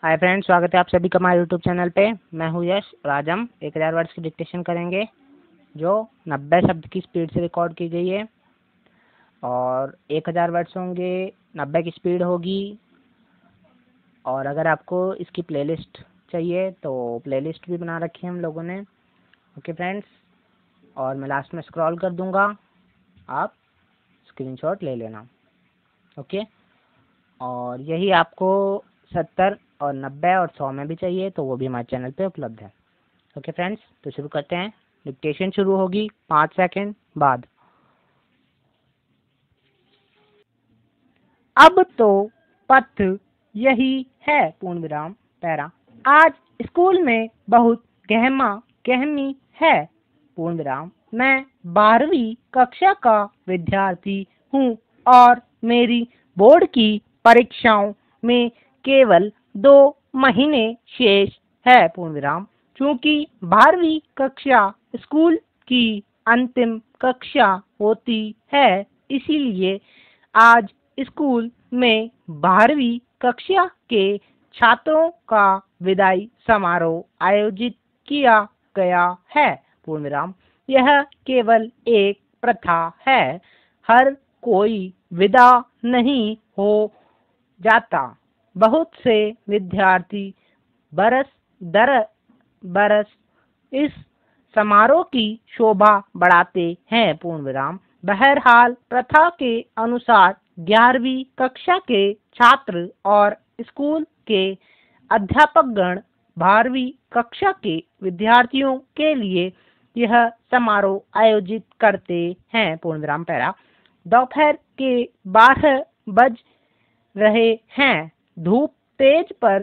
Hi friends, स्वागत है आप सभी का हमारे यूट्यूब चैनल पे। मैं हूँ यश और आज हम 1000 वर्ड्स की डिक्टेशन करेंगे जो 90 शब्द की स्पीड से रिकॉर्ड की गई है। और 1000 वर्ड्स होंगे, 90 की स्पीड होगी। और अगर आपको इसकी प्लेलिस्ट चाहिए तो प्लेलिस्ट भी बना रखी है हम लोगों ने। ओके फ्रेंड्स, और मैं लास्ट में स्क्रॉल कर दूंगा, आप स्क्रीनशॉट ले लेना। ओके, और यही आपको 70 और 90 और 100 में भी चाहिए तो वो भी हमारे चैनल पे उपलब्ध है। ओके फ्रेंड्स, तो शुरू करते हैं। डिक्टेशन शुरू होगी 5 सेकंड बाद। अब तो पथ यही है पूर्ण विराम पैरा। आज स्कूल में बहुत गहमा गहमी है पूर्ण विराम। मैं 12वीं कक्षा का विद्यार्थी हूँ और मेरी बोर्ड की परीक्षाओं में केवल 2 महीने शेष है पूर्ण विराम। चूंकि 12वीं कक्षा स्कूल की अंतिम कक्षा होती है, इसीलिए आज स्कूल में 12वीं कक्षा के छात्रों का विदाई समारोह आयोजित किया गया है पूर्ण विराम। यह केवल एक प्रथा है, हर कोई विदा नहीं हो जाता। बहुत से विद्यार्थी बरस दर बरस इस समारोह की शोभा बढ़ाते हैं पूर्ण विराम। बहरहाल प्रथा के अनुसार 11वीं कक्षा के छात्र और स्कूल के अध्यापकगण 12वीं कक्षा के विद्यार्थियों के लिए यह समारोह आयोजित करते हैं पूर्ण विराम पैरा। दोपहर के 12 बज रहे हैं, धूप तेज पर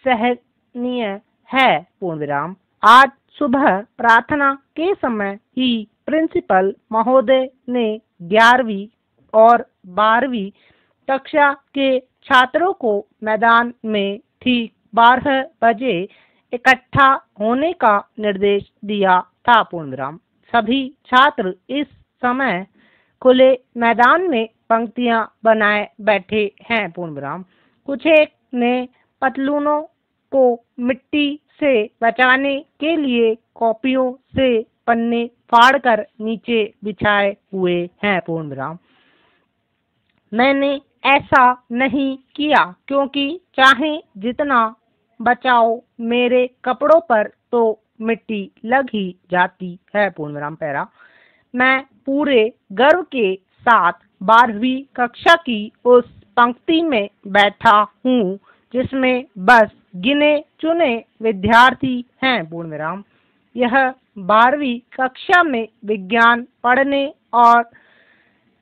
सहनीय है पूर्ण विराम। आज सुबह प्रार्थना के समय ही प्रिंसिपल महोदय ने 11वीं और 12वीं कक्षा के छात्रों को मैदान में ठीक 12 बजे इकट्ठा होने का निर्देश दिया था पूर्ण विराम। सभी छात्र इस समय खुले मैदान में पंक्तियां बनाए बैठे हैं पूर्ण विराम। कुछ एक ने पतलूनों को मिट्टी से बचाने के लिए कॉपियों से पन्ने फाड़कर नीचे बिछाए हुए हैं पूर्ण विराम। मैंने ऐसा नहीं किया क्योंकि चाहे जितना बचाओ मेरे कपड़ों पर तो मिट्टी लग ही जाती है पूर्ण विराम पैरा। मैं पूरे गर्व के साथ 12वीं कक्षा की उस पंक्ति में बैठा हूँ जिसमें बस गिने चुने विद्यार्थी हैं पूर्ण विराम। यह 12वीं कक्षा में विज्ञान पढ़ने और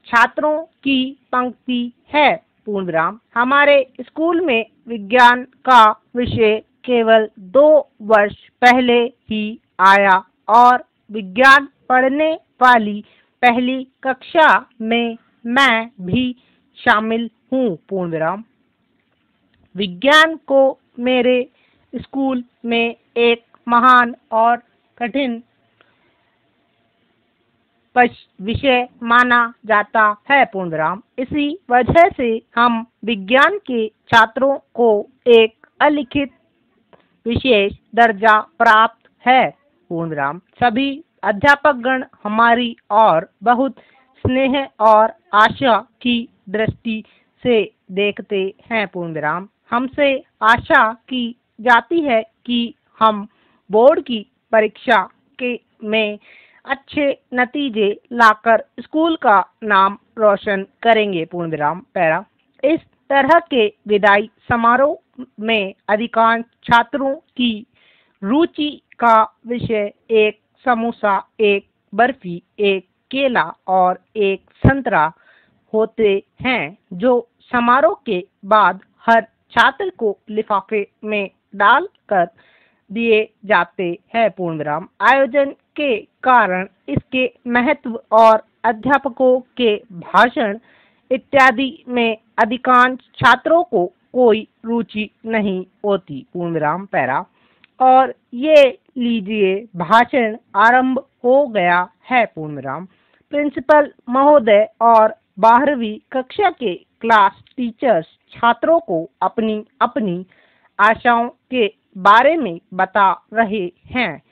छात्रों की पंक्ति है पूर्ण विराम। हमारे स्कूल में विज्ञान का विषय केवल 2 वर्ष पहले ही आया और विज्ञान पढ़ने वाली पहली कक्षा में मैं भी शामिल हूँ पूर्ण विराम। विज्ञान को मेरे स्कूल में एक महान और कठिन विषय माना जाता है पूर्ण विराम। इसी वजह से हम विज्ञान के छात्रों को एक अलिखित विशेष दर्जा प्राप्त है पूर्ण विराम। सभी अध्यापकगण हमारी और बहुत स्नेह और आशा की दृष्टि से देखते हैं पूर्ण विराम। हमसे आशा की जाती है कि हम बोर्ड की परीक्षा के में अच्छे नतीजे लाकर स्कूल का नाम रोशन करेंगे पूर्ण विराम पैरा। इस तरह के विदाई समारोह में अधिकांश छात्रों की रुचि का विषय एक समोसा, एक बर्फी, एक केला और एक संतरा होते हैं, जो समारोह के बाद हर छात्र को लिफाफे में डालकर दिए जाते हैं पूर्ण विराम। आयोजन के कारण इसके महत्व और अध्यापकों के भाषण इत्यादि में अधिकांश छात्रों को कोई रुचि नहीं होती पूर्ण विराम पैरा। और ये लीजिए भाषण आरंभ हो गया है पूर्ण विराम। प्रिंसिपल महोदय और 12वीं कक्षा के क्लास टीचर्स छात्रों को अपनी अपनी आशाओं के बारे में बता रहे हैं।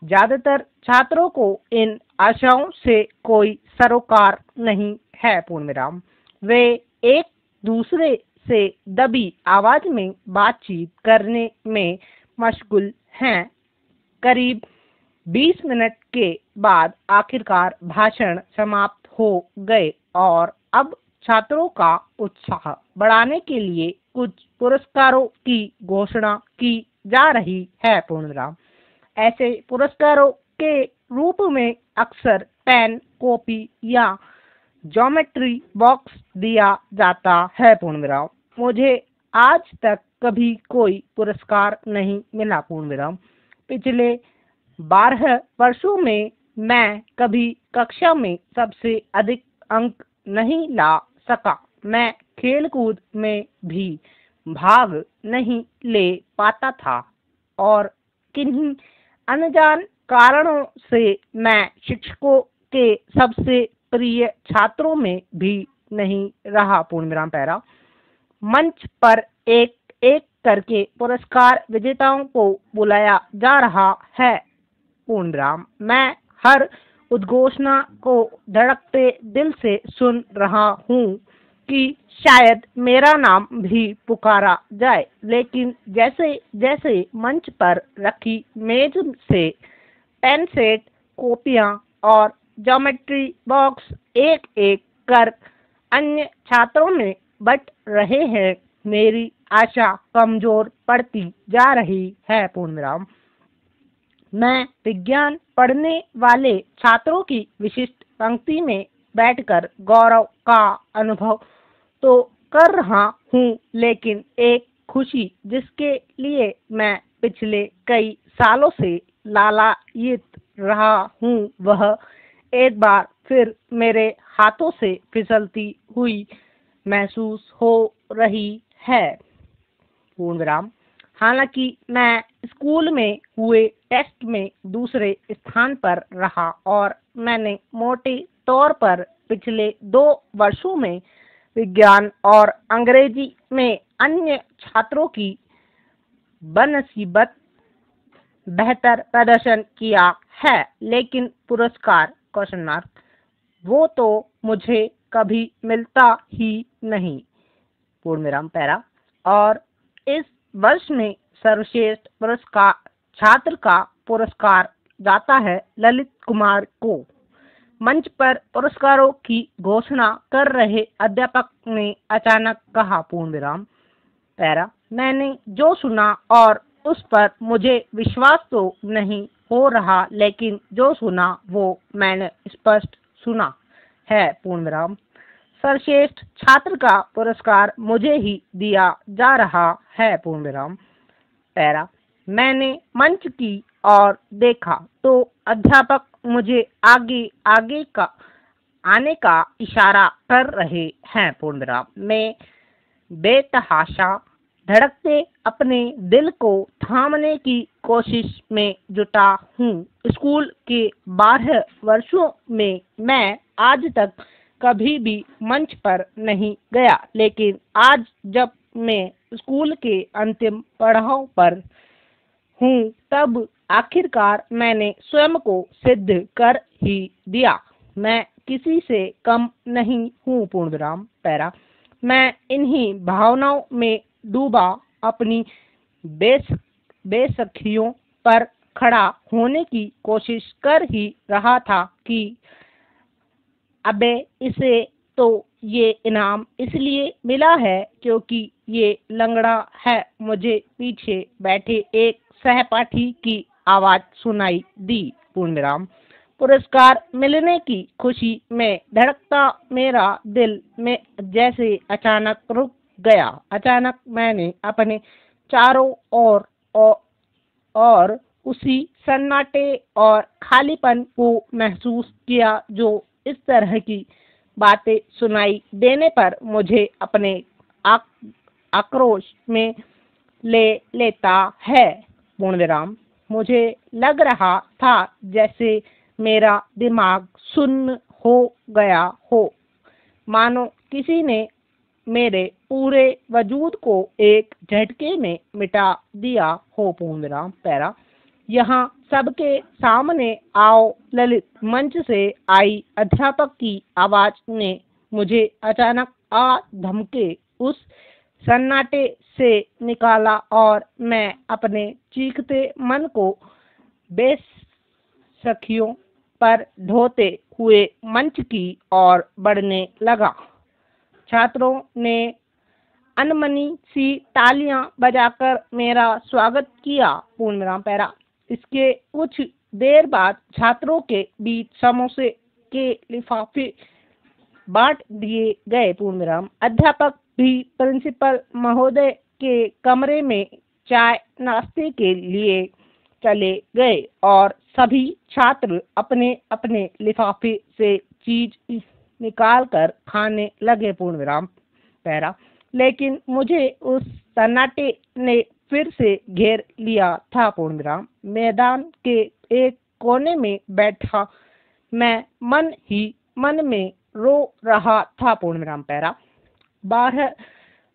ज्यादातर छात्रों को इन आशाओं से कोई सरोकार नहीं है। पूर्ण विराम। वे एक दूसरे से दबी आवाज में बातचीत करने में मशगूल हैं। करीब 20 मिनट के बाद आखिरकार भाषण समाप्त हो गए और अब छात्रों का उत्साह बढ़ाने के लिए कुछ पुरस्कारों की घोषणा की जा रही है। पूर्ण विराम। ऐसे पुरस्कारों के रूप में अक्सर पेन, कॉपी या ज्योमेट्री बॉक्स दिया जाता है। पूर्ण विराम। मुझे आज तक कभी कोई पुरस्कार नहीं मिला। पूर्ण विराम। पिछले 12 वर्षों में मैं कभी कक्षा में सबसे अधिक अंक नहीं ला सका। मैं खेलकूद में भी भाग नहीं ले पाता था और किन्हीं अनजान कारणों से मैं शिक्षकों के सबसे प्रिय छात्रों में भी नहीं रहा। पूर्ण विराम पैरा। मंच पर एक एक करके पुरस्कार विजेताओं को बुलाया जा रहा है। पूर्ण विराम। मैं हर उद्घोषणा को धड़कते दिल से सुन रहा हूँ कि शायद मेरा नाम भी पुकारा जाए, लेकिन जैसे जैसे मंच पर रखी मेज से पेन सेट, कॉपियां और ज्योमेट्री बॉक्स एक एक कर अन्य छात्रों में बट रहे हैं, मेरी आशा कमजोर पड़ती जा रही है। पूर्ण विराम। मैं विज्ञान पढ़ने वाले छात्रों की विशिष्ट पंक्ति में बैठकर गौरव का अनुभव तो कर रहा हूँ, लेकिन एक खुशी जिसके लिए मैं पिछले कई सालों से लालायित रहा हूँ, वह एक बार फिर मेरे हाथों से फिसलती हुई महसूस हो रही है। पूर्ण विराम। हालांकि मैं स्कूल में हुए टेस्ट में दूसरे स्थान पर रहा और मैंने मोटे तौर पर पिछले 2 वर्षों में विज्ञान और अंग्रेजी में अन्य छात्रों की बनस्बत बेहतर प्रदर्शन किया है, लेकिन पुरस्कार क्वेश्चन मार्क वो तो मुझे कभी मिलता ही नहीं। पूर्ण विराम पैरा। और इस वर्ष में सर्वश्रेष्ठ पुरस्कार छात्र का पुरस्कार जाता है ललित कुमार को। मंच पर पुरस्कारों की घोषणा कर रहे अध्यापक ने अचानक कहा। पूर्ण विराम पैरा। मैंने जो सुना और उस पर मुझे विश्वास तो नहीं हो रहा, लेकिन जो सुना वो मैंने स्पष्ट सुना है। पूर्ण विराम। सर्वश्रेष्ठ छात्र का पुरस्कार मुझे ही दिया जा रहा है। पूर्ण विराम पैरा। मैंने मंच की और देखा तो अध्यापक मुझे आगे आगे का आने का इशारा कर रहे हैं। पूर्ण विराम। मैं बेतहाशा धड़कते अपने दिल को थामने की कोशिश में जुटा हूँ। स्कूल के 12 वर्षों में मैं आज तक कभी भी मंच पर नहीं गया, लेकिन आज जब मैं स्कूल के अंतिम पड़ाव पर हूँ, तब आखिरकार मैंने स्वयं को सिद्ध कर ही दिया। मैं किसी से कम नहीं हूँ। पूर्ण विराम पैरा। मैं इन्हीं भावनाओं में डूबा अपनी बेसखियों पर खड़ा होने की कोशिश कर ही रहा था कि अबे इसे तो ये इनाम इसलिए मिला है क्योंकि ये लंगड़ा है। मुझे पीछे बैठे एक सहपाठी की आवाज सुनाई दी। पूर्ण विराम। पुरस्कार मिलने की खुशी में धड़कता मेरा दिल में जैसे अचानक रुक गया। अचानक मैंने अपने चारों और उसी सन्नाटे और खालीपन को महसूस किया जो इस तरह की बातें सुनाई देने पर मुझे अपने आक्रोश में ले लेता है। पूर्ण विराम। मुझे लग रहा था जैसे मेरा दिमाग सुन्न हो गया हो, मानो किसी ने मेरे पूरे वजूद को एक झटके में मिटा दिया हो। पूर्ण विराम पैरा। यहाँ सबके सामने आओ ललित मंच से आई अध्यापक की आवाज ने मुझे अचानक आ धमके उस सन्नाटे से निकाला और मैं अपने चीखते मन को बेसखियों पर ढोते हुए मंच की ओर बढ़ने लगा। छात्रों ने अनमनी सी तालियां बजाकर मेरा स्वागत किया। पूर्ण विराम पैरा। इसके कुछ देर बाद छात्रों के बीच समोसे के लिफाफे बांट दिए गए। पूर्ण विराम। अध्यापक भी प्रिंसिपल महोदय के कमरे में चाय नाश्ते के लिए चले गए और सभी छात्र अपने अपने लिफाफे से चीज निकालकर खाने लगे। पूर्ण विराम पैरा। लेकिन मुझे उस सन्नाटे ने फिर से घेर लिया था। पूर्ण विराम। मैदान के एक कोने में बैठा मैं मन ही मन में रो रहा था। पूर्ण विराम पैरा। 12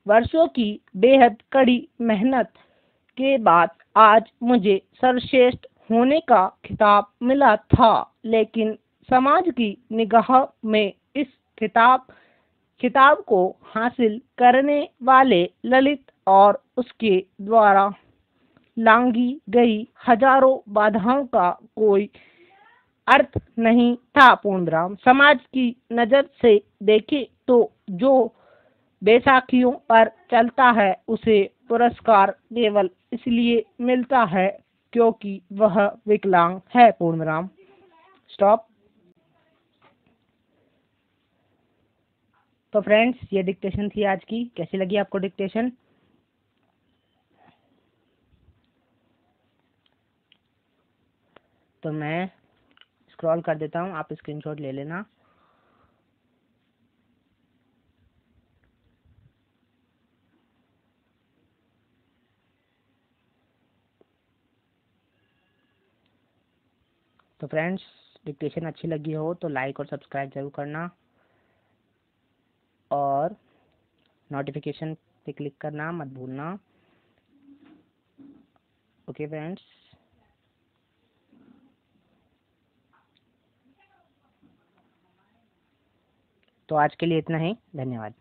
वर्षों की बेहद कड़ी मेहनत के बाद आज मुझे सर्वश्रेष्ठ होने का खिताब मिला था, लेकिन समाज की निगाह में इस खिताब को हासिल करने वाले ललित और उसके द्वारा लांगी गई हजारों बाधाओं का कोई अर्थ नहीं था। पूर्ण विराम। समाज की नजर से देखे तो जो बैसाखियों पर चलता है उसे पुरस्कार केवल इसलिए मिलता है क्योंकि वह विकलांग है। पूर्ण विराम। स्टॉप। तो फ्रेंड्स, ये डिक्टेशन थी आज की। कैसी लगी आपको डिक्टेशन? तो मैं स्क्रॉल कर देता हूँ, आप स्क्रीनशॉट ले लेना। तो फ्रेंड्स, डिक्टेशन अच्छी लगी हो तो लाइक और सब्सक्राइब जरूर करना और नोटिफिकेशन पे क्लिक करना मत भूलना। Okay friends. तो आज के लिए इतना ही। धन्यवाद।